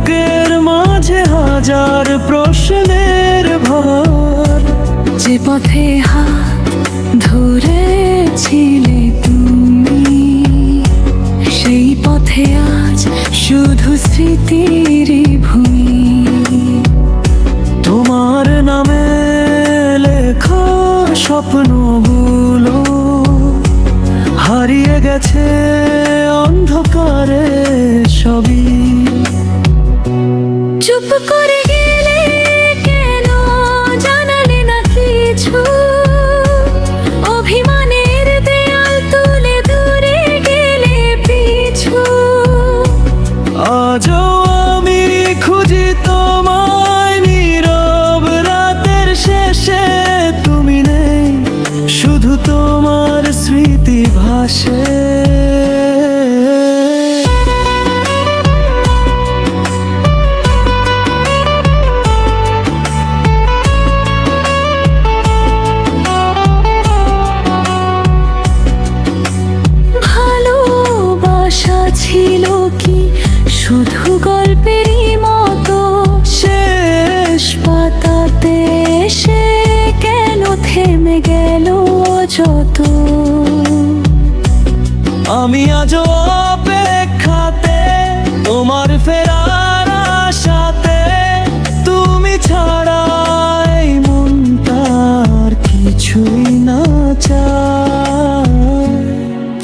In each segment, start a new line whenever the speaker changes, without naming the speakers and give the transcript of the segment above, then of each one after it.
বুকের মাঝে হাজার প্রশ্নের ভর।
যে পথে হাত ধরেছিলে তুমি, সেই পথে আজ শুধু স্মৃতির ভূমি।
তোমার নামে লেখা স্বপ্নগুলো হারিয়ে গেছে অন্ধকারে সবই।
চুপ করে গেলে কেন, জানালে না কিছু? অভিমানের দেয়াল তুলে দূরে গেলে পিছু।
আজও আমি খুঁজি তোমায় নীরব রাতের শেষে, তুমি নেই, শুধু তোমার স্মৃতি ভাসে।
ভালোবাসা ছিল কি শুধু গল্পেরই মতো?
শেষ
পাতাতে সে কেন থেমে গেল যত?
আমি আজও অপেক্ষাতে, তোমার ফেরার আশাতে। তুমি ছাড়া এই মনটার কিছুই না চায়।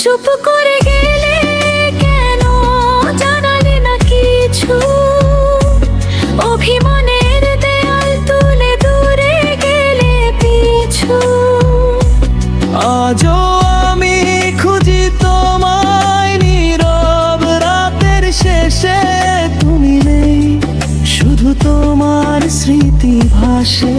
চুপ করে গেলে কেন, জানালে না কিছু? অভিমানের দেয়াল তুলে দূরে গেলে পিছু।
আজও আমি খুঁজি তোমায় নীরব রাতের শেষে, তুমি নেই, শুধু তোমার স্মৃতি ভাসে।